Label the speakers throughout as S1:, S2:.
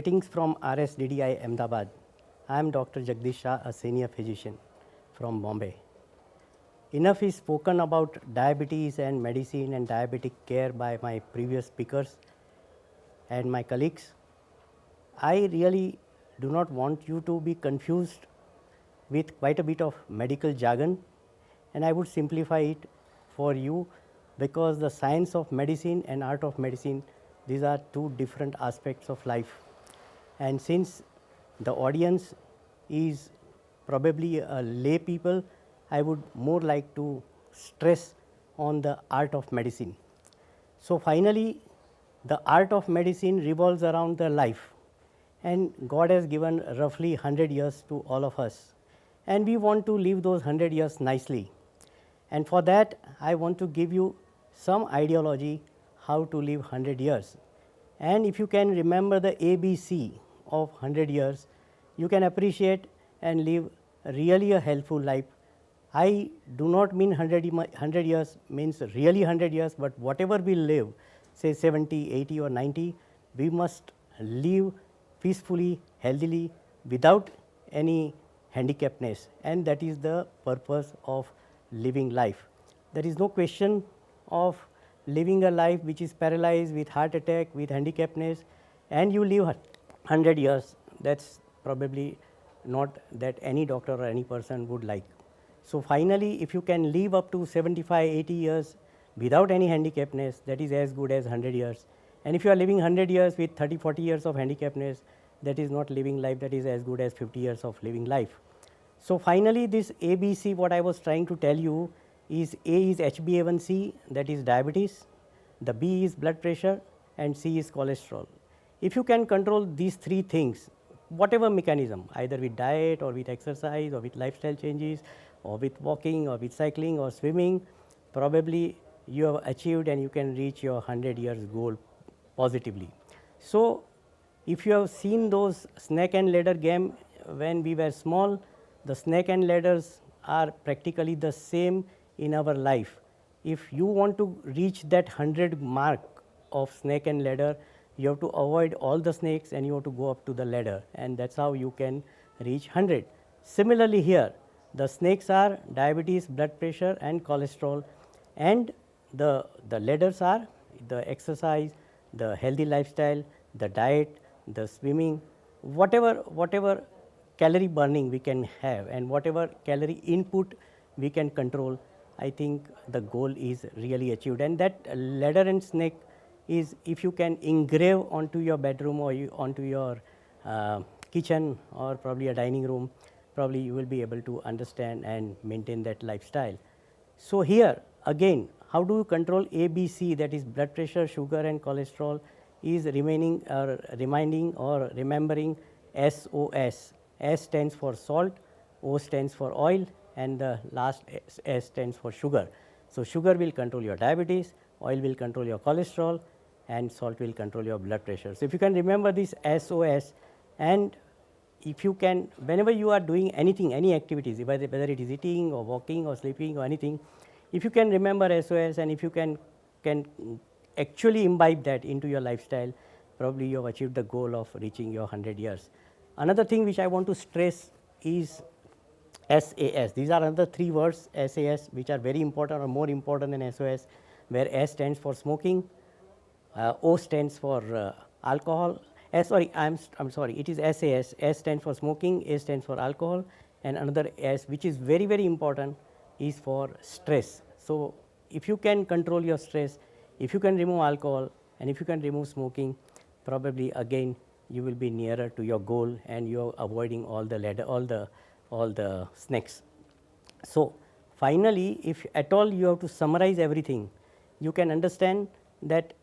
S1: Greetings from RSDDI Ahmedabad. I am Dr. Jagdish Shah, a senior physician from Bombay. Enough is spoken about diabetes and medicine and diabetic care by my previous speakers and my colleagues. I really do not want you to be confused with quite a bit of medical jargon, and I would simplify it for you because the science of medicine and art of medicine, these are two different aspects of life. And since the audience is probably a lay people, I would more like to stress on the art of medicine. So finally, the art of medicine revolves around the life, and God has given roughly 100 years to all of us, and we want to live those 100 years nicely. And for that, I want to give you some ideology how to live 100 years. And if you can remember the ABC of 100 years, you can appreciate and live really a helpful life. I do not mean 100 years means really 100 years, but whatever we live, say 70, 80 or 90, we must live peacefully, healthily, without any handicapness, and that is the purpose of living life. There is no question of living a life which is paralyzed with heart attack, with handicapness, and you live 100 years. That's probably not that any doctor or any person would like. So finally, if you can live up to 75, 80 years without any handicapness, that is as good as 100 years. And if you are living 100 years with 30, 40 years of handicapness, that is not living life, that is as good as 50 years of living life. So finally, this ABC, what I was trying to tell you is A is HbA1c, that is diabetes, the B is blood pressure, and C is cholesterol. If you can control these three things, whatever mechanism, either with diet or with exercise or with lifestyle changes or with walking or with cycling or swimming, probably you have achieved and you can reach your 100 years goal positively. So if you have seen those snake and ladder game when we were small, the snake and ladders are practically the same in our life. If you want to reach that 100 mark of snake and ladder, you have to avoid all the snakes and you have to go up to the ladder, and that's how you can reach 100. Similarly here, the snakes are diabetes, blood pressure and cholesterol, and the ladders are the exercise, the healthy lifestyle, the diet, the swimming, whatever calorie burning we can have and whatever calorie input we can control, I think the goal is really achieved. And that ladder and snake is, if you can engrave onto your bedroom or onto your kitchen or probably a dining room, probably you will be able to understand and maintain that lifestyle. So here again, how do you control ABC, that is blood pressure, sugar and cholesterol, is reminding or remembering SOS. S stands for salt, O stands for oil, and the last S stands for sugar. So sugar will control your diabetes, oil will control your cholesterol, and salt will control your blood pressure. So if you can remember this SOS, and if you can, whenever you are doing anything, any activities, whether it is eating or walking or sleeping or anything, if you can remember SOS and if you can actually imbibe that into your lifestyle, probably you have achieved the goal of reaching your 100 years. Another thing which I want to stress is SAS. These are another three words, SAS, which are very important or more important than SOS, where S stands for smoking, O stands for alcohol. I'm sorry, it is SAS. S stands for smoking, A stands for alcohol, and another S, which is very, very important, is for stress. So if you can control your stress, if you can remove alcohol, and if you can remove smoking, probably again you will be nearer to your goal and you are avoiding all the snakes. So finally, if at all you have to summarize everything, you can understand that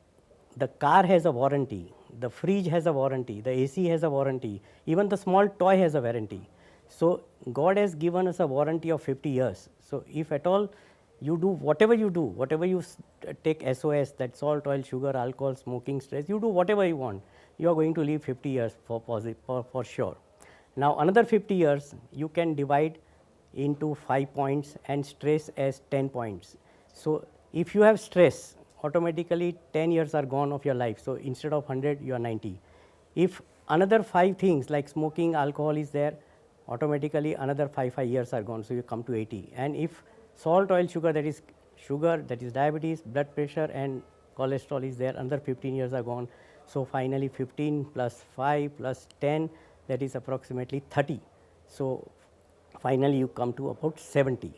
S1: the car has a warranty, the fridge has a warranty, the AC has a warranty, even the small toy has a warranty. So God has given us a warranty of 50 years. So if at all you do, whatever you take SOS, that salt, oil, sugar, alcohol, smoking, stress, you do whatever you want, you are going to live 50 years for sure. Now another 50 years you can divide into 5 points and stress as 10 points. So if you have stress, automatically 10 years are gone of your life. So instead of 100, you are 90. If another 5 things like smoking, alcohol is there, automatically another 5 years are gone, so you come to 80. And if salt, oil, sugar, that is sugar, that is diabetes, blood pressure and cholesterol is there, another 15 years are gone. So finally 15 plus 5 plus 10, that is approximately 30. So finally you come to about 70.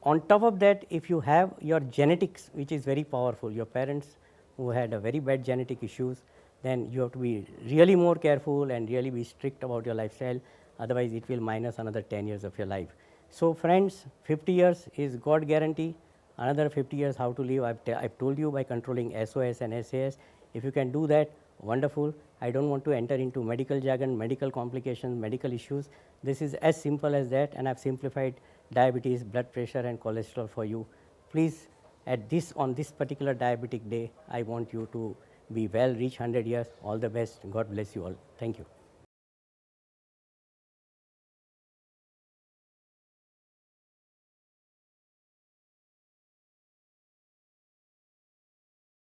S1: On top of that, if you have your genetics, which is very powerful, your parents who had a very bad genetic issues, then you have to be really more careful and really be strict about your lifestyle, otherwise it will minus another 10 years of your life. So friends, 50 years is God guarantee, another 50 years how to live, I've told you by controlling SOS and SAS. If you can do that, wonderful. I don't want to enter into medical jargon, medical complications, medical issues. This is as simple as that, and I've simplified diabetes, blood pressure and cholesterol for you. Please, on this particular diabetic day, I want you to be well, reach 100 years. All the best. God bless you all. Thank you.